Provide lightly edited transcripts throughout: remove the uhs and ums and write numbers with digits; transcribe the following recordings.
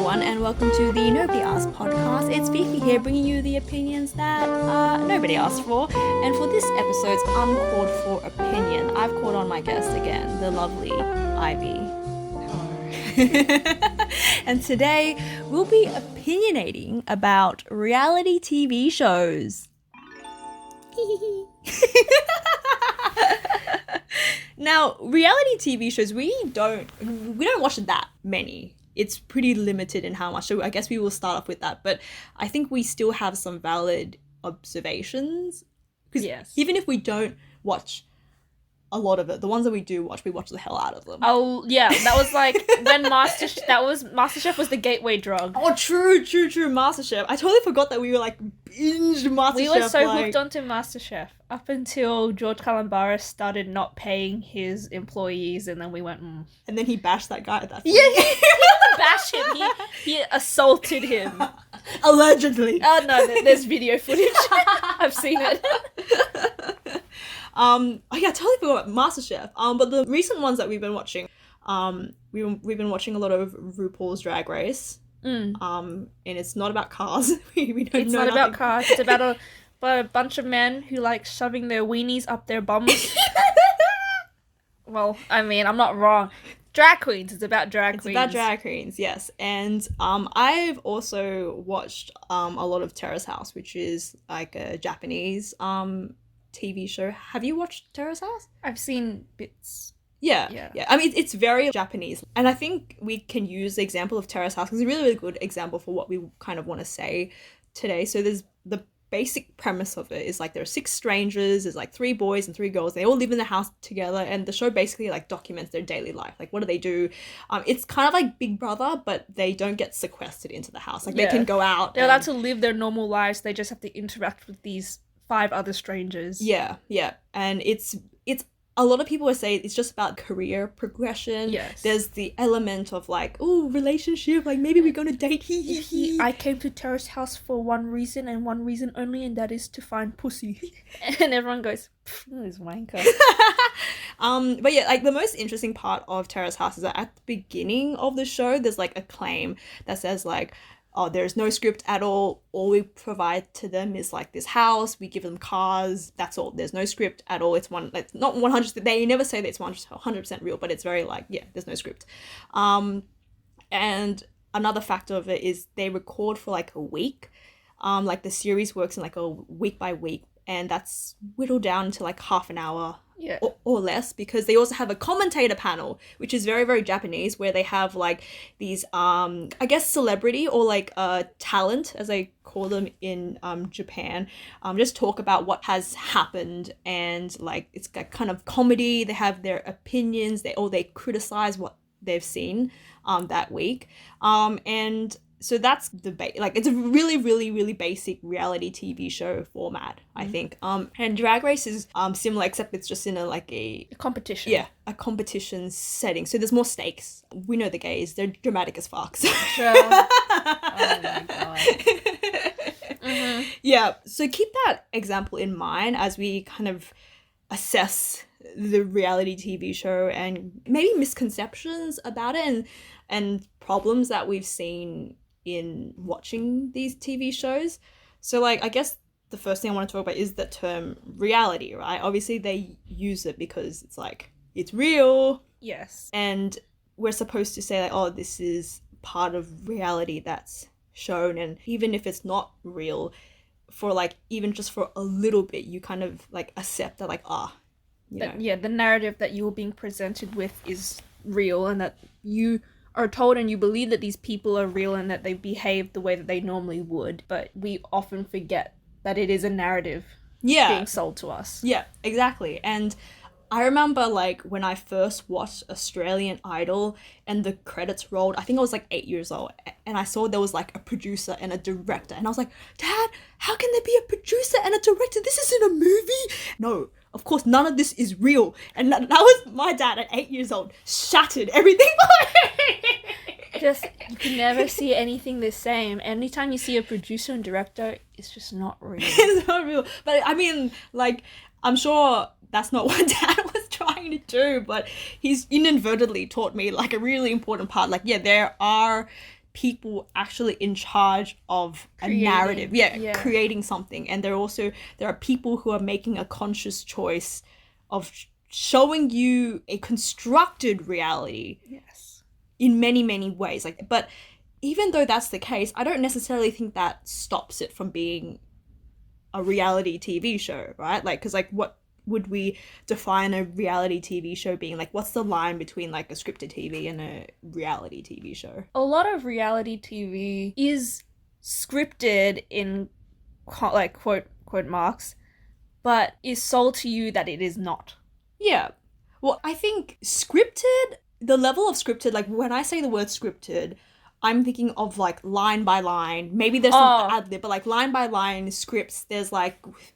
everyone, and welcome to the Nobody Asked podcast. It's Fifi here, bringing you the opinions that nobody asked for. And for this episode's uncalled for opinion, I've called on my guest again, the lovely Ivy. And today we'll be opinionating about reality TV shows. Now, reality TV shows, we don't watch that many. It's pretty limited in how much, so I guess we will start off with that. But I think we still have some valid observations. Because even if we don't watch a lot of it, the ones that we do watch, we watch the hell out of them. Oh, yeah, that was like when MasterChef was the gateway drug. Oh, true, MasterChef. I totally forgot that we were like binged MasterChef. We were so hooked onto MasterChef up until George Calombaris started not paying his employees, and then we went, And then he bashed that guy at that point. Yeah, he didn't bash him, he assaulted him. Allegedly. Oh, no, there's video footage. I've seen it. I totally forgot about MasterChef. But the recent ones that we've been watching, we've been watching a lot of RuPaul's Drag Race. And it's not about cars. It's not about cars. It's about a bunch of men who like shoving their weenies up their bums. Well, I mean, I'm not wrong. Drag queens. It's about drag queens. It's about drag queens, yes. And I've also watched a lot of Terrace House, which is like a Japanese TV show. Have you watched Terrace House? I've seen bits. Yeah. I mean, it's very Japanese. And I think we can use the example of Terrace House because it's a really, really good example for what we kind of want to say today. So there's the basic premise of it is like there are 6 strangers, there's like 3 boys and 3 girls. They all live in the house together, and the show basically like documents their daily life. Like, what do they do? It's kind of like Big Brother, but they don't get sequestered into the house. Like, they can go out. They're allowed to live their normal lives. They just have to interact with these 5 other strangers. Yeah. And it's a lot of people would say it's just about career progression. Yes. There's the element of like, oh, relationship, like maybe we're going to date. I came to Terrace House for one reason and one reason only, and that is to find pussy. And everyone goes, this wanker. But yeah, like the most interesting part of Terrace House is that at the beginning of the show, there's like a claim that says like, oh, there's no script at all. All we provide to them is like this house. We give them cars. That's all. There's no script at all. It's not 100. They never say that it's 100% real, but it's very like, yeah, there's no script. And another factor of it is they record for like a week. Like the series works in like a week by week, and that's whittled down to like half an hour. Yeah. Or less, because they also have a commentator panel, which is very, very Japanese, where they have like these, I guess, celebrity or like talent, as they call them in Japan, just talk about what has happened, and like it's like kind of comedy. They have their opinions. They criticize what they've seen that week, and so that's the like it's a really, really, really basic reality TV show format, I think. And Drag Race is similar, except it's just in a competition. Yeah, a competition setting. So there's more stakes. We know the gays; they're dramatic as fuck. So. Sure. Oh my god. Mm-hmm. Yeah. So keep that example in mind as we kind of assess the reality TV show and maybe misconceptions about it and problems that we've seen in watching these TV shows. So like, I guess the first thing I want to talk about is the term reality, right? Obviously they use it because it's like, it's real. Yes. And we're supposed to say like, oh, this is part of reality that's shown. And even if it's not real, for like, even just for a little bit, you kind of like accept that like, the narrative that you're being presented with is real, and that you are told and you believe that these people are real and that they behave the way that they normally would, but we often forget that it is a narrative being sold to us. Yeah, exactly. And I remember like when I first watched Australian Idol and the credits rolled, I think I was like 8 years old, and I saw there was like a producer and a director, and I was like, Dad, how can there be a producer and a director? This isn't a movie. No, of course, none of this is real. And that was my dad at 8 years old, shattered everything. Just, you can never see anything the same. Anytime you see a producer and director, it's just not real. It's not real. But I mean, like, I'm sure that's not what Dad was trying to do, but he's inadvertently taught me like a really important part. Like, yeah, there are people actually in charge of a narrative, creating something, and there are people who are making a conscious choice of showing you a constructed reality. Yes. In many, many ways. But even though that's the case, I don't necessarily think that stops it from being a reality TV show, right? Because what would we define a reality TV show being? What's the line between a scripted TV and a reality TV show? A lot of reality TV is scripted in quote marks, but is sold to you that it is not. Yeah. Well, I think the level of scripted, when I say the word scripted, I'm thinking of line by line. Maybe there's some ad lib, but line by line scripts, there's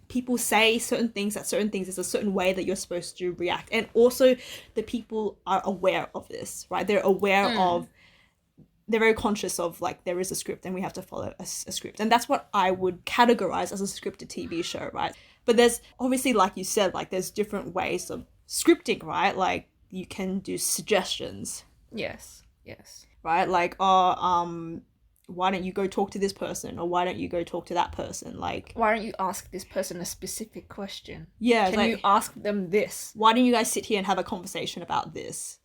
people say certain things, there's a certain way that you're supposed to react. And also the people are aware of this, right? They're aware of, they're very conscious of there is a script and we have to follow a script. And that's what I would categorize as a scripted TV show, right? But there's obviously, like you said, there's different ways of scripting, right? You can do suggestions. Yes. Right? Why don't you go talk to this person? Or why don't you go talk to that person? Why don't you ask this person a specific question? Yeah. Can you ask them this? Why don't you guys sit here and have a conversation about this?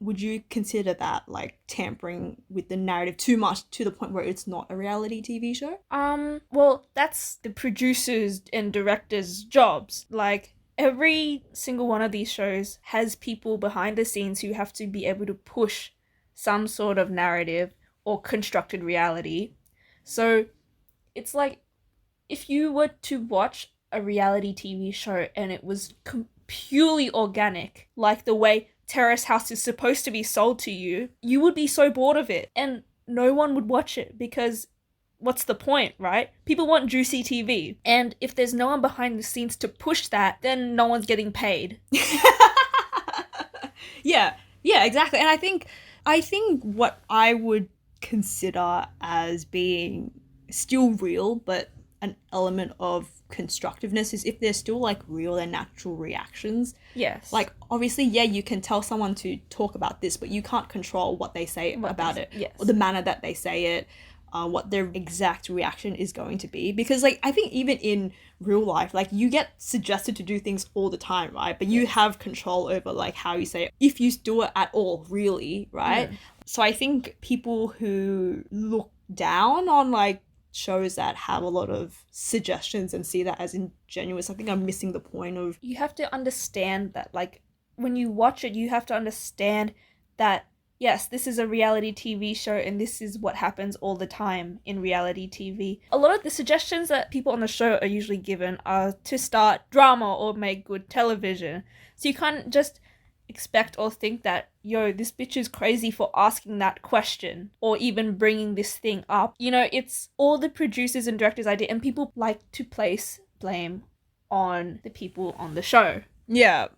Would you consider that tampering with the narrative too much to the point where it's not a reality TV show? Well, that's the producers and directors' jobs. Every single one of these shows has people behind the scenes who have to be able to push some sort of narrative or constructed reality. So it's if you were to watch a reality TV show and it was purely organic, like the way Terrace House is supposed to be sold to you, you would be so bored of it and no one would watch it because what's the point, right? People want juicy TV. And if there's no one behind the scenes to push that, then no one's getting paid. Yeah, exactly. And I think what I would consider as being still real, but an element of constructiveness is if there's still real and natural reactions. Yes. Obviously, yeah, you can tell someone to talk about this, but you can't control what they say about it. Yes. Or the manner that they say it. What their exact reaction is going to be, because I think even in real life, you get suggested to do things all the time, right? But you have control over how you say it, if you do it at all, really, right? So I think people who look down on shows that have a lot of suggestions and see that as ingenuous, I think I'm missing the point of. You have to understand that when you watch it, you have to understand that yes, this is a reality TV show and this is what happens all the time in reality TV. A lot of the suggestions that people on the show are usually given are to start drama or make good television. So you can't just expect or think that, yo, this bitch is crazy for asking that question or even bringing this thing up. It's all the producers and directors' idea, and people like to place blame on the people on the show. Yeah.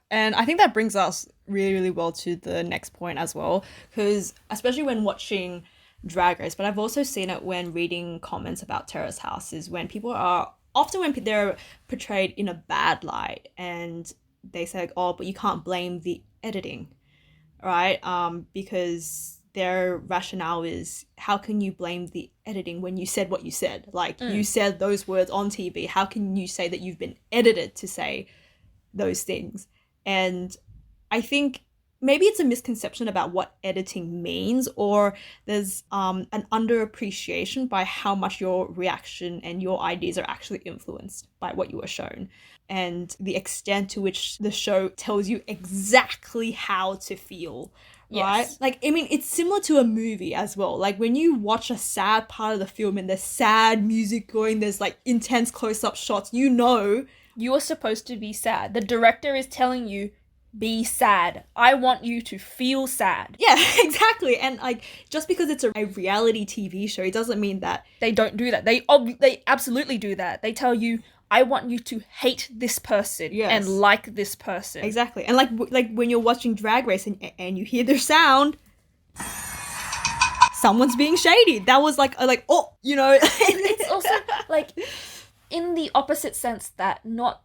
And I think that brings us really, really well to the next point as well, because especially when watching Drag Race, but I've also seen it when reading comments about Terrace House, is when people are, often when they're portrayed in a bad light and they say, oh, but you can't blame the editing, right? Because their rationale is, how can you blame the editing when you said what you said? You said those words on TV. How can you say that you've been edited to say those things? And I think maybe it's a misconception about what editing means, or there's an underappreciation by how much your reaction and your ideas are actually influenced by what you were shown, and the extent to which the show tells you exactly how to feel. Right? Yes. It's similar to a movie as well. When you watch a sad part of the film and there's sad music going, there's intense close-up shots, you are supposed to be sad. The director is telling you, be sad. I want you to feel sad. Yeah, exactly. And just because it's a reality TV show, it doesn't mean that they don't do that. They absolutely do that. They tell you, I want you to hate this person and like this person. Exactly. And when you're watching Drag Race and you hear their sound, someone's being shady. That was It's also in the opposite sense that not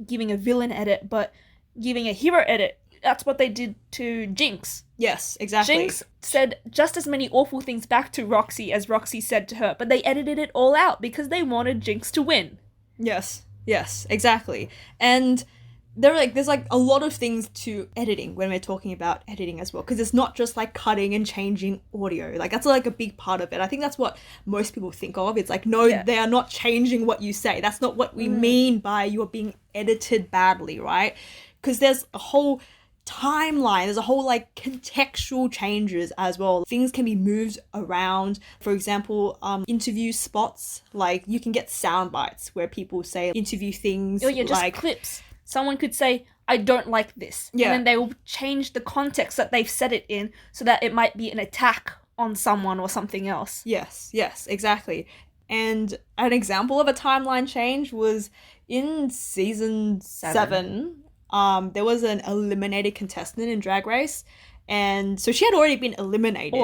giving a villain edit, but giving a hero edit. that's what they did to Jinx. Yes, exactly. Jinx said just as many awful things back to Roxy as Roxy said to her, but they edited it all out because they wanted Jinx to win. Yes, exactly. And there's like a lot of things to editing when we're talking about editing as well, because it's not just like cutting and changing audio. Like that's like a big part of it. I think that's what most people think of. It's like, no, they are not changing what you say. That's not what we mean by you're being edited badly, right? Because there's a whole timeline, there's a whole like contextual changes as well. Things can be moved around. For example, interview spots, like you can get sound bites where people say interview things. Or just like clips. Someone could say, I don't like this. Yeah. And then they will change the context that they've said it in so that it might be an attack on someone or something else. Yes, exactly. And an example of a timeline change was in season 7. There was an eliminated contestant in Drag Race, and so she had already been eliminated.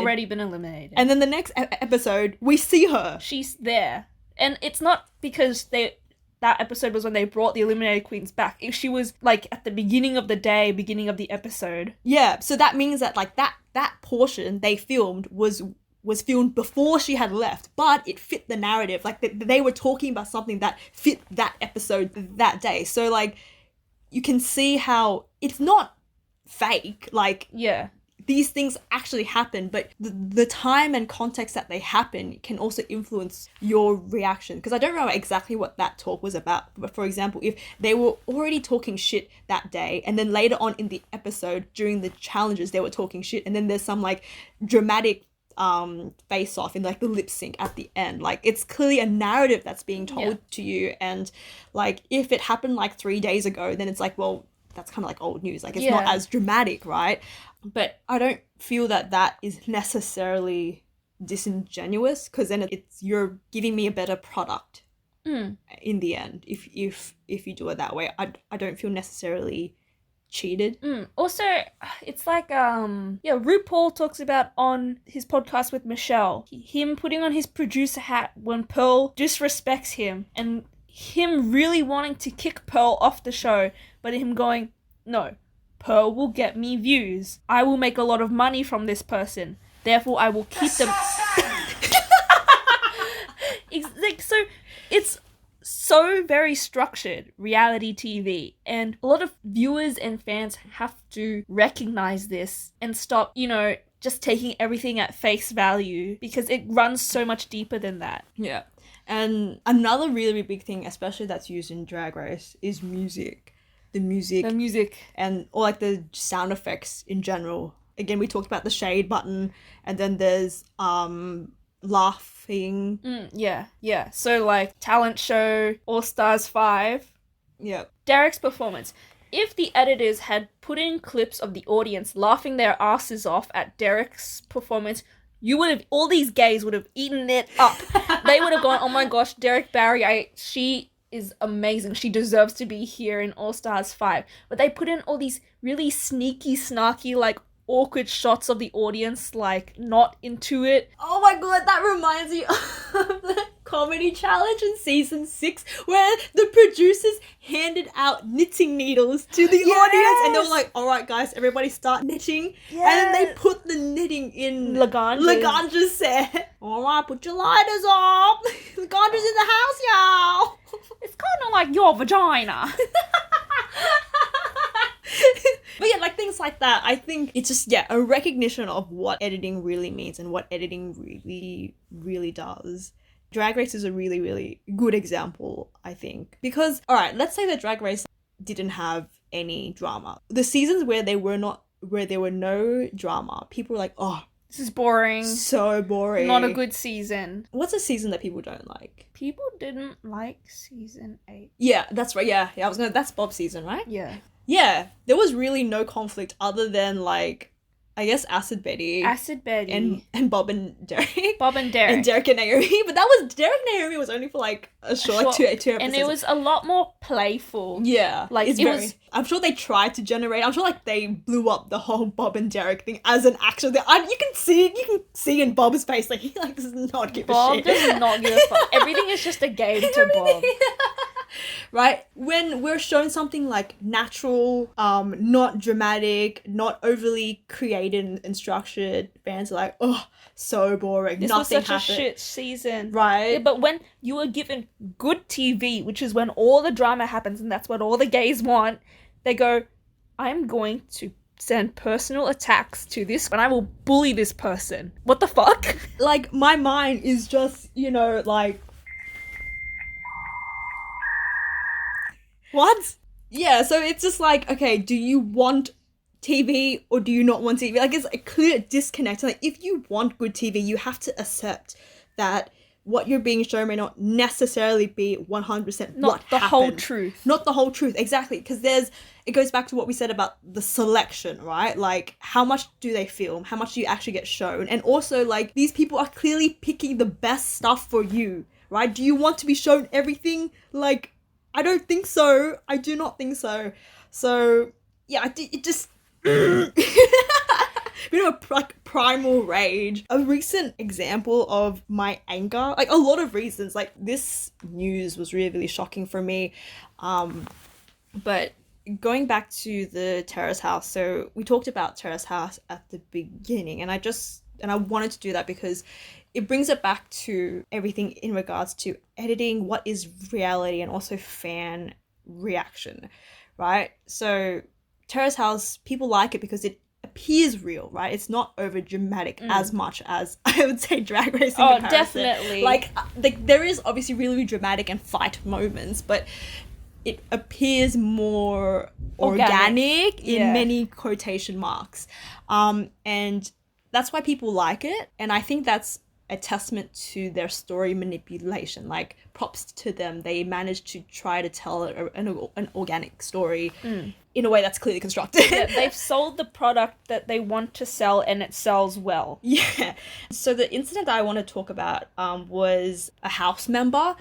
And then the next episode, we see her. She's there. And it's not because that episode was when they brought the eliminated queens back. If she was like at the beginning of the day, beginning of the episode. Yeah, so that means that like that portion they filmed was filmed before she had left, but it fit the narrative. Like they were talking about something that fit that episode that day. So like you can see how it's not fake. Like, yeah, these things actually happen, but the time and context that they happen can also influence your reaction. Because I don't remember exactly what that talk was about. But for example, if they were already talking shit that day, and then later on in the episode during the challenges they were talking shit, and then there's some like dramatic face off in like the lip sync at the end, like it's clearly a narrative that's being told to you. And like if it happened like 3 days ago, then it's like, well, that's kind of like old news, like it's not as dramatic, right? But I don't feel that is necessarily disingenuous, because then you're giving me a better product in the end if you do it that way. I don't feel necessarily cheated. Also, it's like RuPaul talks about on his podcast with Michelle, him putting on his producer hat when Pearl disrespects him, and him really wanting to kick Pearl off the show, but him going, no, Pearl will get me views. I will make a lot of money from this person. Therefore, I will keep them. So it's so very structured, reality TV. And a lot of viewers and fans have to recognize this and stop, just taking everything at face value, because it runs so much deeper than that. Yeah. And another really big thing, especially that's used in Drag Race, is music. The music. And or like the sound effects in general. Again, we talked about the shade button, and then there's laughing. Yeah. So like talent show, All Stars 5. Yeah. Derek's performance. If the editors had put in clips of the audience laughing their asses off at Derek's performance, all these gays would have eaten it up. They would have gone, oh my gosh, Derek Barry, she is amazing. She deserves to be here in All Stars 5. But they put in all these really sneaky, snarky, like awkward shots of the audience, like not into it. Oh my god, that reminds me of the comedy challenge in season 6 where the producers handed out knitting needles to the audience, and they were like, alright guys, everybody start knitting. And then they put the knitting in Laganja's set. Alright, put your lighters up. Laganja's in the house, y'all. It's kind of like your vagina. But yeah, like things like that, I think it's just, a recognition of what editing really means and what editing really, really does. Drag Race is a really, really good example, I think. Because, alright, let's say that Drag Race didn't have any drama. The seasons where there were no drama, people were like, oh, this is boring. So boring. Not a good season. What's a season that people don't like? People didn't like season 8. Yeah, that's right. Yeah, that's Bob's season, right? Yeah. Yeah, there was really no conflict other than, like, I guess Acid Betty. And Bob and Derek. And Derek and Naomi. But that was, Derek and Naomi was only for, like, a short two episodes. And it was a lot more playful. Yeah. Like, I'm sure they tried to generate, I'm sure, like, they blew up the whole Bob and Derek thing as an actual thing. You can see in Bob's face, like, he, like, does not give a shit. Bob does not give a fuck. Everything is just a game to Bob. Right? When we're shown something like natural, not dramatic, not overly created and structured, fans are like, oh, so boring. This Nothing was such happened. a shit season. Right? Yeah, but when you are given good TV, which is when all the drama happens and that's what all the gays want, they go, I'm going to send personal attacks to this and I will bully this person. What the fuck? Like, my mind is just, like... What? Yeah, so it's just like, okay, do you want TV or do you not want TV? Like, it's a clear disconnect. Like, if you want good TV, you have to accept that what you're being shown may not necessarily be 100% Not the whole truth. Not the whole truth, exactly. Because it goes back to what we said about the selection, right? Like, how much do they film? How much do you actually get shown? And also, like, these people are clearly picking the best stuff for you, right? Do you want to be shown everything? Like, I don't think so. I do not think so. So, yeah, it just... bit of a primal rage. A recent example of my anger, like a lot of reasons, like this news was really, really shocking for me. But going back to the terrace house, so we talked about terrace house at the beginning, and I wanted to do that because it brings it back to everything in regards to editing, what is reality, and also fan reaction, right? So terrace house, people like it because it appears real, right? It's not over dramatic as much as I would say Drag Race in comparison. Definitely. Like there is obviously really, really dramatic and fight moments, but it appears more organic in many quotation marks. And that's why people like it, and I think that's a testament to their story manipulation. Like, props to them. They managed to try to tell an organic story in a way that's clearly constructed. Yeah, they've sold the product that they want to sell, and it sells well. Yeah. So the incident that I want to talk about was a house member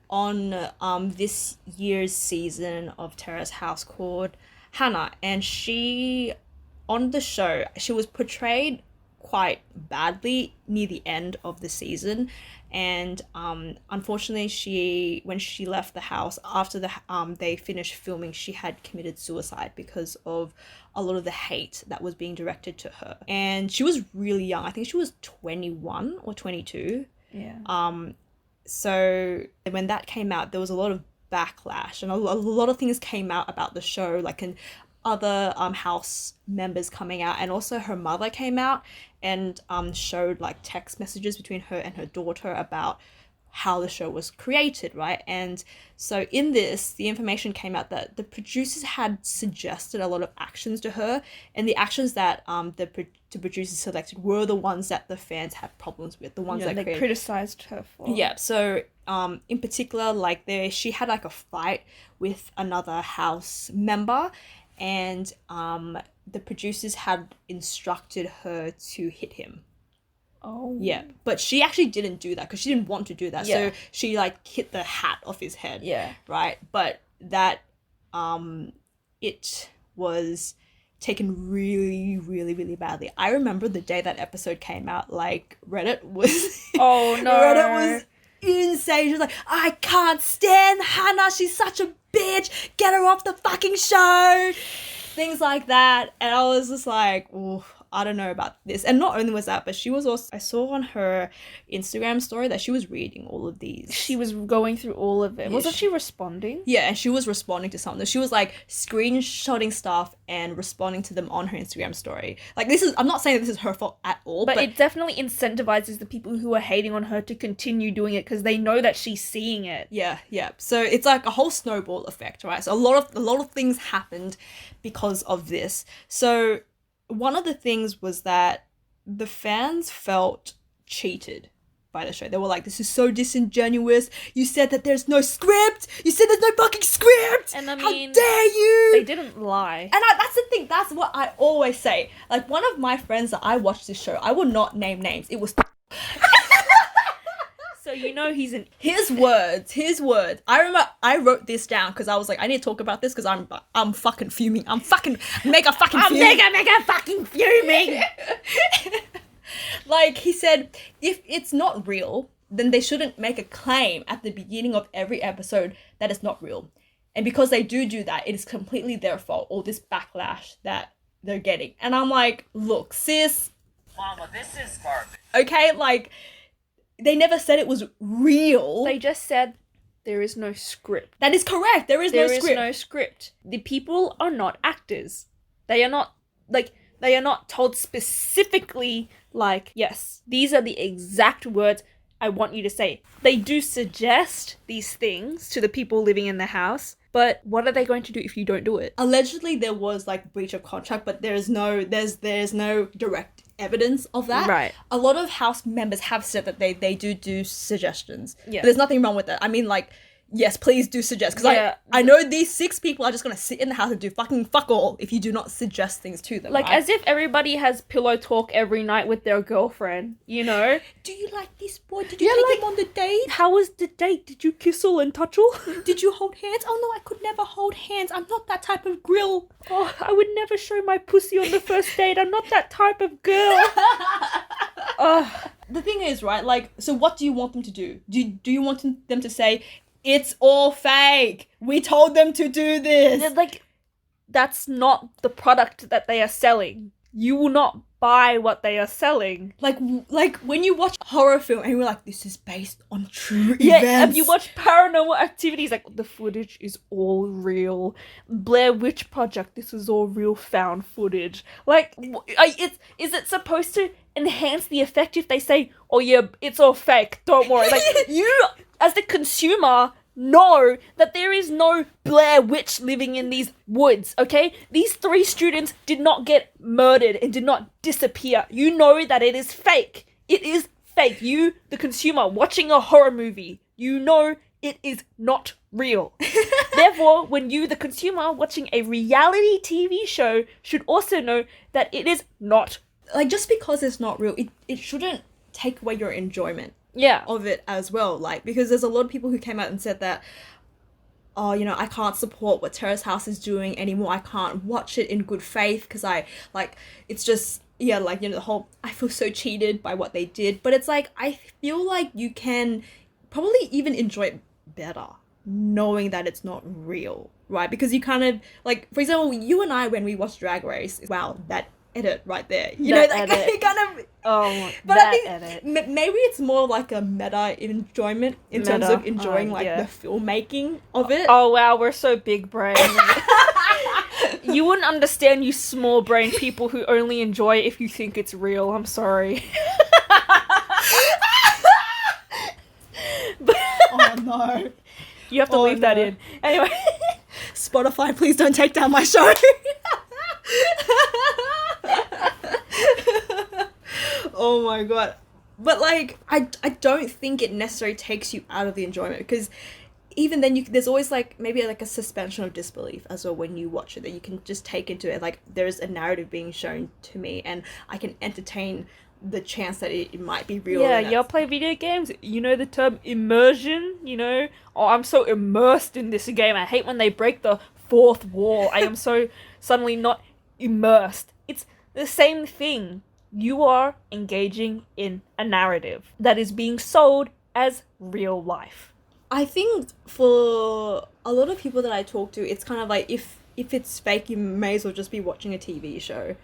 on this year's season of Terrace House called Hannah. And she, on the show, she was portrayed quite badly near the end of the season, and unfortunately when she left the house after they finished filming, she had committed suicide because of a lot of the hate that was being directed to her. And she was really young. I think she was 21 or 22. So when that came out, there was a lot of backlash, and a lot of things came out about the show, like other house members coming out, and also her mother came out and showed like text messages between her and her daughter about how the show was created, right? And so in this, the information came out that the producers had suggested a lot of actions to her, and the actions that the producers selected were the ones that the fans had problems with, the ones that they criticized her for. Yeah, so in particular, like she had like a fight with another house member, and the producers had instructed her to hit him. Oh. Yeah, but she actually didn't do that because she didn't want to do that. Yeah. So she like hit the hat off his head. Yeah. Right? But that it was taken really, really, really badly. I remember the day that episode came out, like Reddit was oh no. Reddit was insane. She was like, I can't stand Hannah, she's such a bitch, get her off the fucking show, things like that. And I was just like, oh, I don't know about this. And not only was that, but she was also, I saw on her Instagram story that she was reading all of these. She was going through all of it. Yeah, Wasn't she responding? Yeah, and she was responding to something. She was like screenshotting stuff and responding to them on her Instagram story. Like, this is, I'm not saying that this is her fault at all, but it definitely incentivizes the people who are hating on her to continue doing it because they know that she's seeing it. Yeah. So it's like a whole snowball effect, right? So a lot of things happened because of this. So one of the things was that the fans felt cheated by the show. They were like, this is so disingenuous. You said that there's no script. You said there's no fucking script. And I mean, how dare you? They didn't lie. And that's the thing. That's what I always say. Like, one of my friends that I watched this show, I will not name names. It was... So you know he's an... His words. I remember I wrote this down because I was like, I need to talk about this because I'm fucking fuming. I'm fucking mega fucking fuming. I'm mega fucking fuming. Like, he said, if it's not real, then they shouldn't make a claim at the beginning of every episode that it's not real. And because they do that, it is completely their fault, all this backlash that they're getting. And I'm like, look, sis. Mama, this is garbage. Okay, like, they never said it was real. They just said there is no script. That is correct. There is no script. There is no script. The people are not actors. They are not told specifically, like, yes, these are the exact words I want you to say. They do suggest these things to the people living in the house, but what are they going to do if you don't do it? Allegedly, there was, like, breach of contract, but there's no direct evidence of that. Right. A lot of house members have said that they do suggestions. Yeah. But there's nothing wrong with that. I mean, like, yes, please do suggest. Because Yeah. I know these 6 people are just going to sit in the house and do fucking fuck all if you do not suggest things to them. Like, right? as if everybody has pillow talk every night with their girlfriend, you know? Do you like this boy? Did you take him on the date? How was the date? Did you kiss her and touch her? Did you hold hands? Oh no, I could never hold hands. I'm not that type of grill. Oh, I would never show my pussy on the first date. I'm not that type of girl. The thing is, right, like, so what do you want them to do? Do you want them to say, it's all fake, we told them to do this? Like, that's not the product that they are selling. You will not buy what they are selling. Like when you watch a horror film and you're like, this is based on true Yeah, events. if you watch Paranormal Activities, like, the footage is all real. Blair Witch Project, this is all real found footage. Like, is it supposed to enhance the effect if they say, oh yeah, it's all fake, don't worry. Like, you, as the consumer, know that there is no Blair Witch living in these woods, okay? These 3 students did not get murdered and did not disappear. You know that it is fake. It is fake. You, the consumer, watching a horror movie, you know it is not real. Therefore, when you, the consumer, watching a reality TV show, should also know that it is not. Like, just because it's not real, it shouldn't take away your enjoyment. Yeah. Of it as well, like, because there's a lot of people who came out and said that, oh, you know, I can't support what Terrace House is doing anymore, I can't watch it in good faith because it's just, yeah, like, you know, the whole, I feel so cheated by what they did. But it's like, I feel like you can probably even enjoy it better knowing that it's not real, right? Because you kind of, like, for example, you and I, when we watched Drag Race, wow, that edit right there, you know, that kind of, but I think maybe it's more like a meta enjoyment in terms of enjoying the filmmaking of it. Oh wow, we're so big brain. You wouldn't understand, you small brain people who only enjoy it if you think it's real. I'm sorry. Oh no. You have to leave that in. Anyway. Spotify, please don't take down my show. Oh my god. But like, I don't think it necessarily takes you out of the enjoyment, because even then there's always like maybe like a suspension of disbelief as well when you watch it, that you can just take into it, like, there's a narrative being shown to me and I can entertain the chance that it might be real. Yeah, y'all play video games, you know the term immersion, you know? Oh, I'm so immersed in this game. I hate when they break the 4th wall. I am so suddenly not immersed. It's the same thing. You are engaging in a narrative that is being sold as real life. I think for a lot of people that I talk to, it's kind of like, if it's fake, you may as well just be watching a TV show.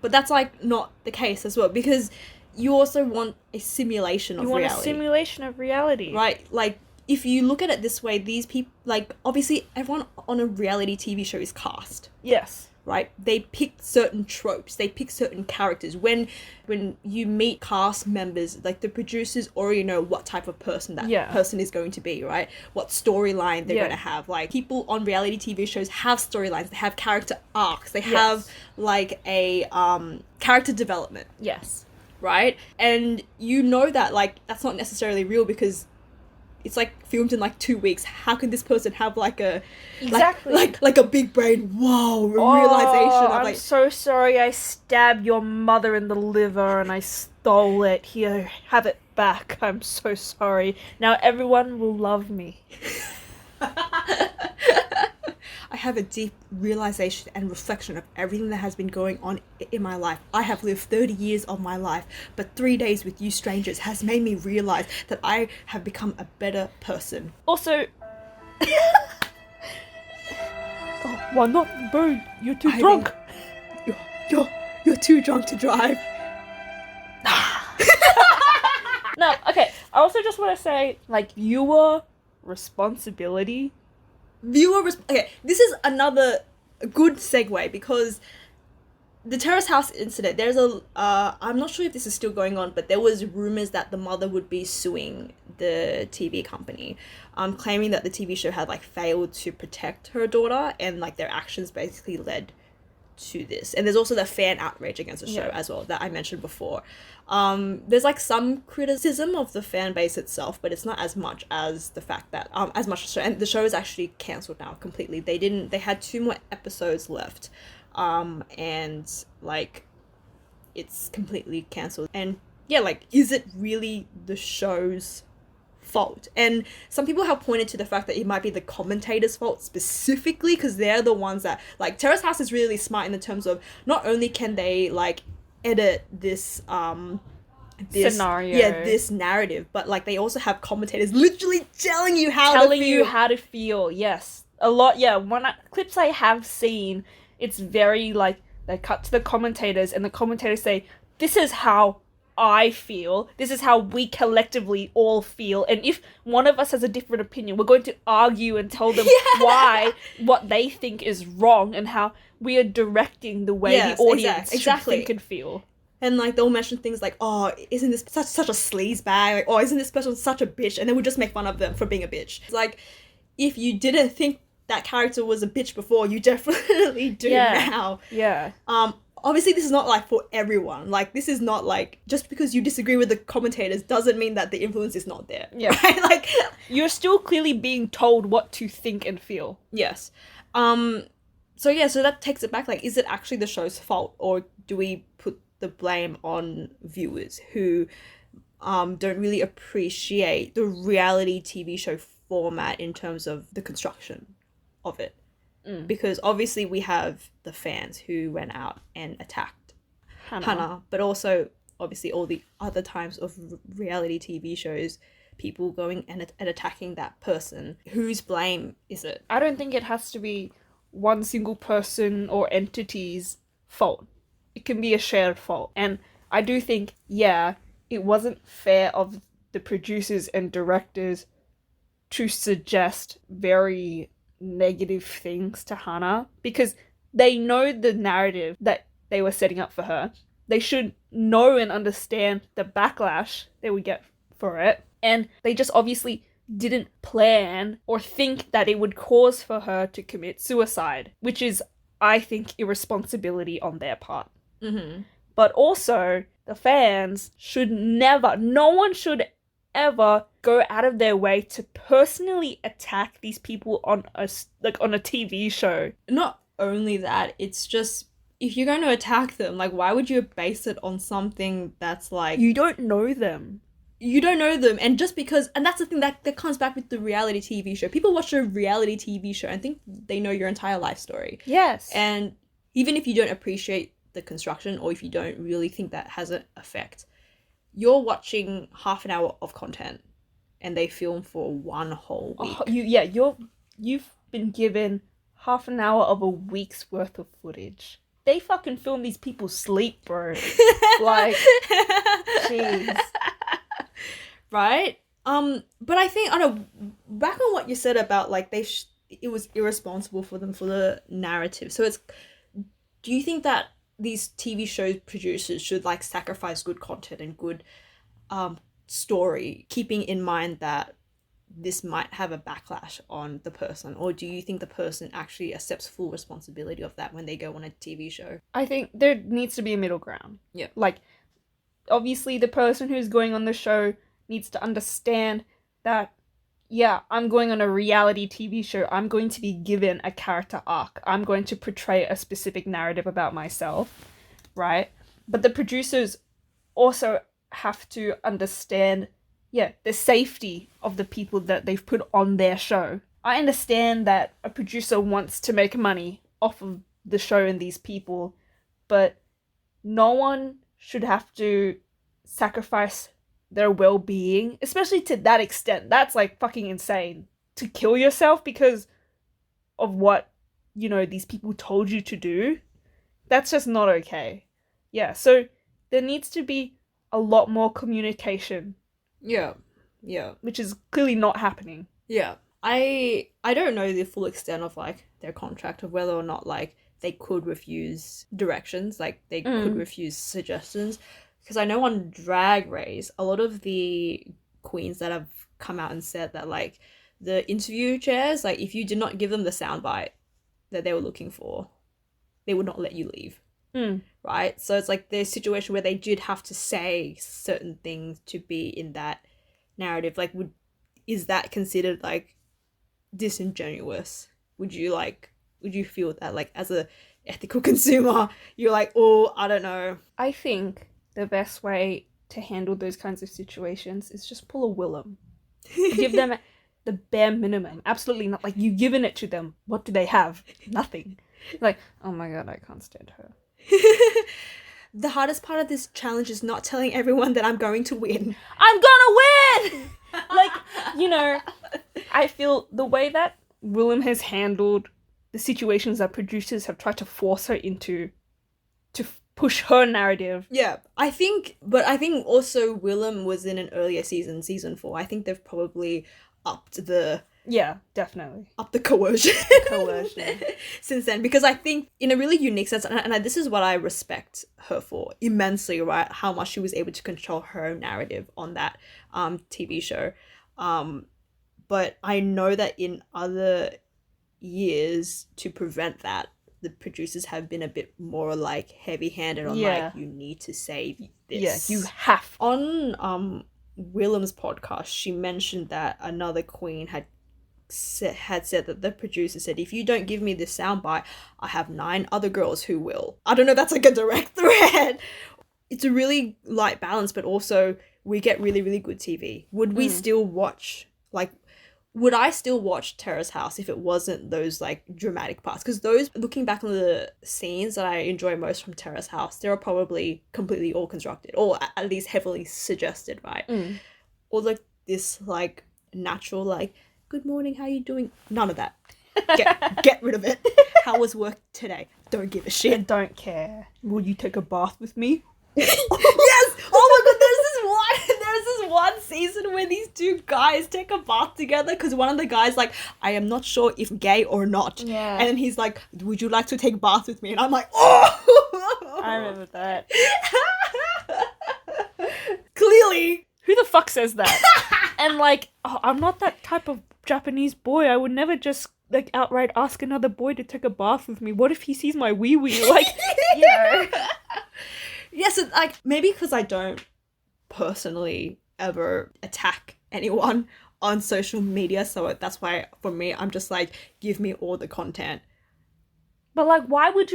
But that's like not the case as well, because you also want a simulation of reality. You want a simulation of reality. Right? Like, if you look at it this way, these people, like, obviously everyone on a reality TV show is cast. Yes. Right? They pick certain tropes, they pick certain characters. When you meet cast members, like, the producers already know what type of person that person is going to be, right? What storyline they're going to have. Like, people on reality TV shows have storylines, they have character arcs, they have, like, a character development. Yes. Right? And you know that, like, that's not necessarily real, because it's like filmed in like 2 weeks. How can this person have like a like a big brain realization of, like, I'm so sorry I stabbed your mother in the liver and I stole it. Here, have it back. I'm so sorry. Now everyone will love me. I I have a deep realization and reflection of everything that has been going on in my life. I have lived 30 years of my life, but 3 days with you strangers has made me realize that I have become a better person. Also, why not, bro? You're too drunk. You're too drunk to drive. No, okay. I also just want to say, like, viewer responsibility. Okay, this is another good segue because the terrace house incident, there's I'm not sure if this is still going on, but there was rumors that the mother would be suing the TV company, claiming that the TV show had like failed to protect her daughter and like their actions basically led to this. And there's also the fan outrage against the show as well that I mentioned before. There's like some criticism of the fan base itself, but it's not as much as the fact that and the show is actually cancelled now completely. They had 2 more episodes left, and like it's completely cancelled. And yeah, like, is it really the show's fault? And some people have pointed to the fact that it might be the commentators' fault specifically, because they're the ones that, like, Terrace House is really smart in the terms of not only can they like edit this scenario, this narrative, but like they also have commentators literally telling you how to feel. Yes, a lot. Yeah, clips I have seen, it's very like they cut to the commentators and the commentators say, "This is how I feel. This is how we collectively all feel. And if one of us has a different opinion, we're going to argue and tell them why what they think is wrong and how we are directing the way the audience should think and feel." And like they'll mention things like, "Oh, isn't this such a sleaze bag?" Like, "Oh, isn't this person such a bitch?" And then we'll just make fun of them for being a bitch. It's like, if you didn't think that character was a bitch before, you definitely do now. Yeah. Obviously, this is not, like, for everyone. Like, this is not, like, just because you disagree with the commentators doesn't mean that the influence is not there. Yeah. Right? Like, you're still clearly being told what to think and feel. Yes. So that takes it back. Like, is it actually the show's fault? Or do we put the blame on viewers who don't really appreciate the reality TV show format in terms of the construction of it? Because obviously we have the fans who went out and attacked Hannah, but also obviously all the other times of reality TV shows, people going and attacking that person. Whose blame is it? I don't think it has to be one single person or entity's fault. It can be a shared fault. And I do think, it wasn't fair of the producers and directors to suggest very negative things to Hannah, because they know the narrative that they were setting up for her. They should know and understand the backlash they would get for it, and they just obviously didn't plan or think that it would cause for her to commit suicide, which is, I think, irresponsibility on their part. But also, the fans should never, no one should ever go out of their way to personally attack these people on a TV show. Not only that, it's just, if you're going to attack them, like, why would you base it on something that's like, you don't know them, and just because, and that's the thing that comes back with the reality TV show. People watch a reality TV show and think they know your entire life story. Yes. And even if you don't appreciate the construction, or if you don't really think that has an effect, you're watching half an hour of content and they film for 1 whole week. You've been given half an hour of a week's worth of footage. They fucking film these people sleep, bro. Like, jeez. Right? But I think, I don't know, back on what you said about, like, it was irresponsible for them for the narrative. So do you think that these TV show producers should, like, sacrifice good content and good story, keeping in mind that this might have a backlash on the person? Or do you think the person actually accepts full responsibility of that when they go on a TV show? I think there needs to be a middle ground. Yeah. Like, obviously the person who's going on the show needs to understand that, I'm going on a reality TV show. I'm going to be given a character arc. I'm going to portray a specific narrative about myself, right? But the producers also have to understand, the safety of the people that they've put on their show. I understand that a producer wants to make money off of the show and these people, but no one should have to sacrifice their well-being, especially to that extent. That's like fucking insane. To kill yourself because of what, these people told you to do. That's just not okay. Yeah, so there needs to be a lot more communication. Yeah. Which is clearly not happening. Yeah. I don't know the full extent of, like, their contract, of whether or not, like, they could refuse directions, like, they could refuse suggestions. Because I know on Drag Race, a lot of the queens that have come out and said that, like, the interview chairs, like, if you did not give them the soundbite that they were looking for, they would not let you leave. Right? So it's like there's a situation where they did have to say certain things to be in that narrative. Like, is that considered, like, disingenuous? Would you feel that, like, as a ethical consumer, you're like, oh, I don't know. I think the best way to handle those kinds of situations is just pull a Willem. Give them the bare minimum. Absolutely not. Like, you've given it to them. What do they have? Nothing. Like, oh my god, I can't stand her. The hardest part of this challenge is not telling everyone that I'm going to win. I'm gonna win! Like, I feel the way that Willem has handled the situations that producers have tried to force her into to push her narrative. Yeah, I think also Willem was in an earlier season 4. I think they've probably upped the... Yeah, definitely. Up the coercion. Since then, because I think in a really unique sense, and this is what I respect her for immensely, right? How much she was able to control her narrative on that TV show. But I know that in other years, to prevent that, the producers have been a bit more, like, heavy-handed on, like, you need to say this. Yeah, you have. On Willem's podcast, she mentioned that another queen had said that the producer said, if you don't give me this soundbite, I have 9 other girls who will. I don't know if that's, like, a direct threat. It's a really light balance, but also we get really, really good TV. Would we still watch, like, would I still watch Terrace House if it wasn't those, like, dramatic parts? Because those, looking back on the scenes that I enjoy most from Terrace House, they're probably completely all constructed, or at least heavily suggested, right? Or, like, this, like, natural, like, good morning, how you doing? None of that. Get rid of it. How was work today? Don't give a shit. I don't care. Will you take a bath with me? Yes! Oh my god, there's this one season where these 2 guys take a bath together because one of the guys, like, I am not sure if gay or not. Yeah. And then he's like, would you like to take a bath with me? And I'm like, oh! I remember that. Clearly. Who the fuck says that? And, like, I'm not that type of Japanese boy. I would never just, like, outright ask another boy to take a bath with me. What if he sees my wee-wee? Like, Yes, like, maybe because I don't personally ever attack anyone on social media, so that's why, for me, I'm just like, give me all the content. But, like, why would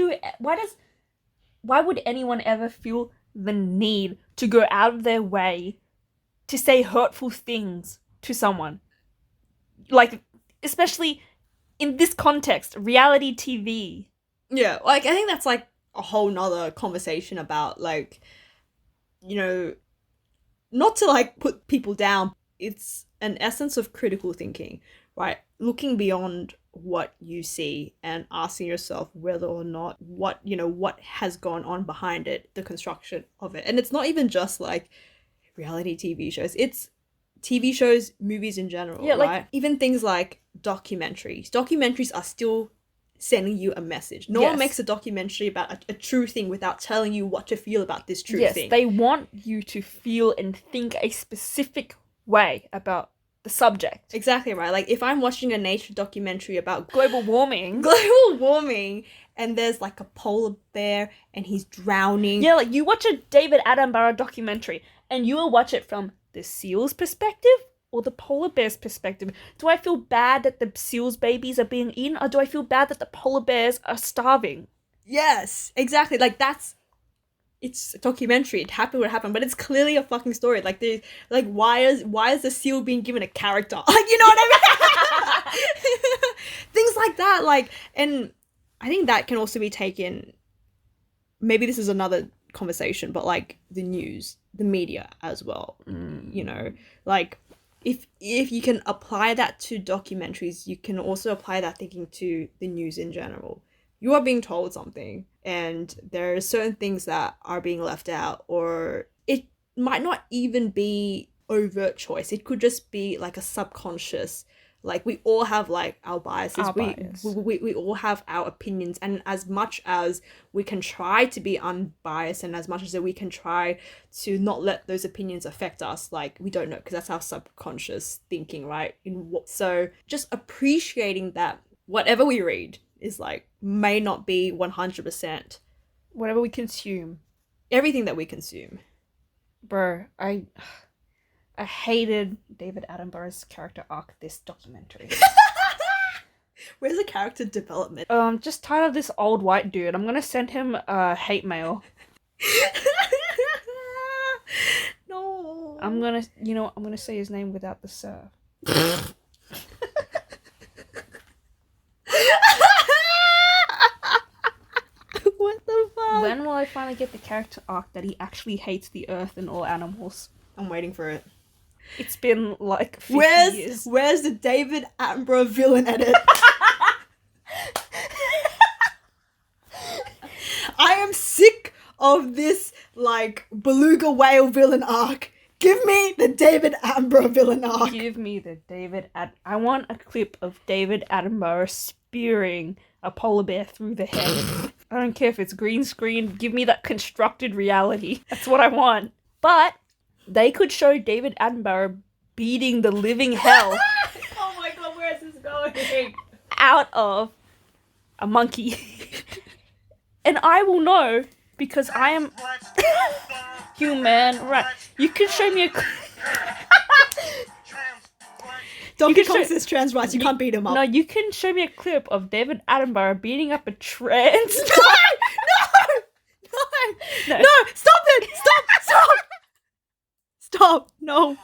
anyone ever feel the need to go out of their way to say hurtful things to someone? Like, especially in this context, reality TV. Yeah, like, I think that's, like, a whole nother conversation about, like, not to, like, put people down. It's an essence of critical thinking, right? Looking beyond what you see and asking yourself whether or not what has gone on behind it, the construction of it. And it's not even just, like, reality TV shows. It's TV shows, movies in general, right? Like, even things like documentaries. Documentaries are still sending you a message. No one makes a documentary about a true thing without telling you what to feel about this true thing. Yes, they want you to feel and think a specific way about the subject. Exactly, right. Like, if I'm watching a nature documentary about global warming, and there's, like, a polar bear and he's drowning. Yeah, like, you watch a David Attenborough documentary and you will watch it from the seal's perspective or the polar bear's perspective. Do I feel bad that the seal's babies are being eaten, or do I feel bad that the polar bears are starving? Yes, exactly. Like, it's a documentary. It happened what happened, but it's clearly a fucking story. Like, why is the seal being given a character? Like, you know what I Things like that, like, and I think that can also be taken, maybe this is another conversation, but like the news, the media as well, you know, like if you can apply that to documentaries, you can also apply that thinking to the news in general. You are being told something and there are certain things that are being left out, or it might not even be overt choice. It could just be like a subconscious, like we all have like our biases. We all have our opinions, and as much as we can try to be unbiased and as much as we can try to not let those opinions affect us, like we don't know, because that's our subconscious thinking, right? So just appreciating that whatever we read is like may not be 100% whatever we consume, everything that we consume. Bro, I hated David Attenborough's character arc this documentary. Where's the character development? Just tired of this old white dude. I'm gonna send him hate mail. No. I'm gonna say his name without the sir. What the fuck? When will I finally get the character arc that he actually hates the earth and all animals? I'm waiting for it. It's been like 50 years. Where's the David Attenborough villain edit? I am sick of this like beluga whale villain arc. Give me the David Attenborough villain arc. Give me the I want a clip of David Attenborough spearing a polar bear through the head. I don't care if it's green screen. Give me that constructed reality. That's what I want. But they could show David Attenborough beating the living hell Oh my god, where is this going? out of a monkey. And I will know because I am human. Right. You can show me a... Donkey Kong says trans rights, you can't beat him up. No, you can show me a clip of David Attenborough beating up a trans... No! Stop it! Stop! No.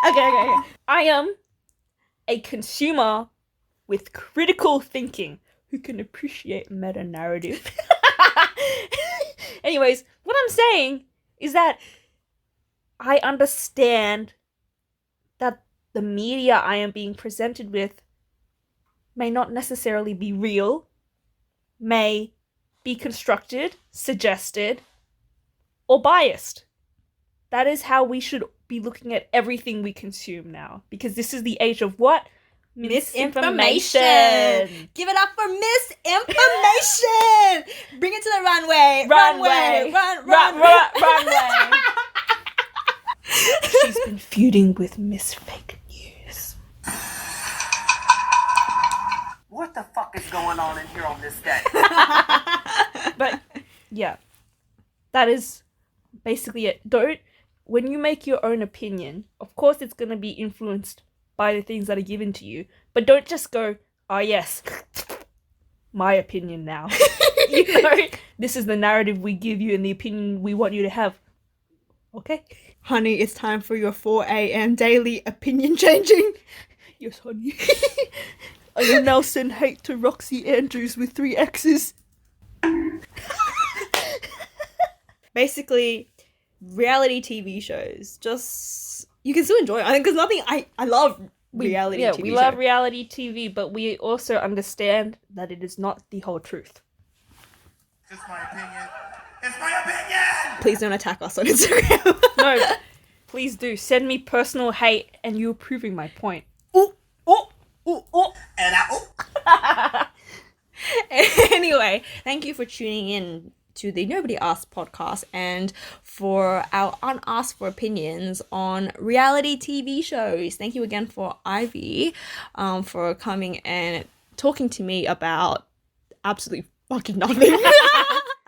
Okay. I am a consumer with critical thinking who can appreciate meta-narrative. Anyways, what I'm saying is that I understand that the media I am being presented with may not necessarily be real, may be constructed, suggested, or biased. That is how we should be looking at everything we consume now. Because this is the age of what? Misinformation. Give it up for misinformation. Bring it to the runway. Runway. Runway. She's been feuding with Miss Fake News. What the fuck is going on in here on this day? But yeah, that is basically it. When you make your own opinion, of course it's going to be influenced by the things that are given to you, but don't just go, oh yes, my opinion now. You know, this is the narrative we give you and the opinion we want you to have. Okay? Honey, it's time for your 4 a.m. daily opinion changing. Yes, honey. I will now send hate to Roxy Andrews with 3 X's. Basically, reality TV shows, just, you can still enjoy it. I think there's nothing, I love reality TV we love reality TV, but we also understand that it is not the whole truth. It's my opinion. It's my opinion! Please don't attack us on Instagram. No, please do. Send me personal hate and you're proving my point. And Anyway, thank you for tuning in to the Nobody Asked podcast and for our unasked for opinions on reality TV shows. Thank you again for Ivy for coming and talking to me about absolutely fucking nothing.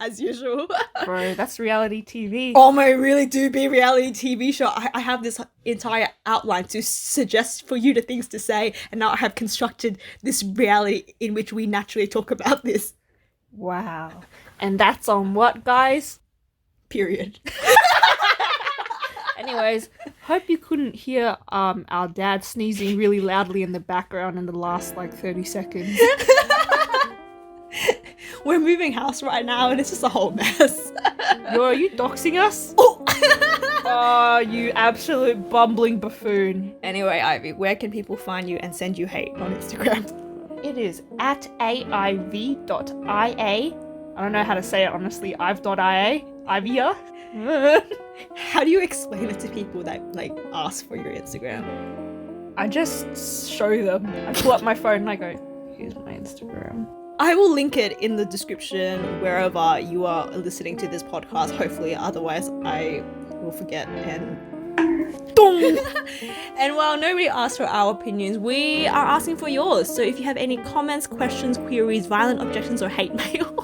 As usual. Bro, that's reality TV. Oh my, really do be reality TV show. I have this entire outline to suggest for you the things to say, and now I have constructed this reality in which we naturally talk about this. Wow. And that's on what, guys? Period. Anyways, hope you couldn't hear our dad sneezing really loudly in the background in the last like 30 seconds. We're moving house right now and it's just a whole mess. Yo, are you doxing us? Oh! Oh, you absolute bumbling buffoon. Anyway, Ivy, where can people find you and send you hate on Instagram? It is at aiv.ia. I don't know how to say it honestly. aiv.ia. Aivy. How do you explain it to people that like ask for your Instagram? I just show them. I pull up my phone and I go, here's my Instagram. I will link it in the description wherever you are listening to this podcast, hopefully, otherwise I will forget and dong. And while nobody asked for our opinions, we are asking for yours. So if you have any comments, questions, queries, violent objections, or hate mail,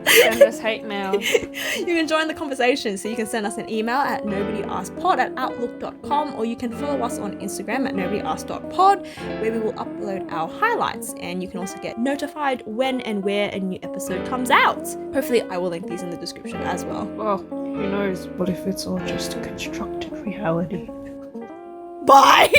Send us hate mail. you can join the conversation. So you can send us an email at nobodyasked.pod@outlook.com, or you can follow us on Instagram at nobodyasked.pod, where we will upload our highlights, and you can also get notified when and where a new episode comes out. Hopefully I will link these in the description as well. Well, who knows? What if it's all just constructed reality? Bye.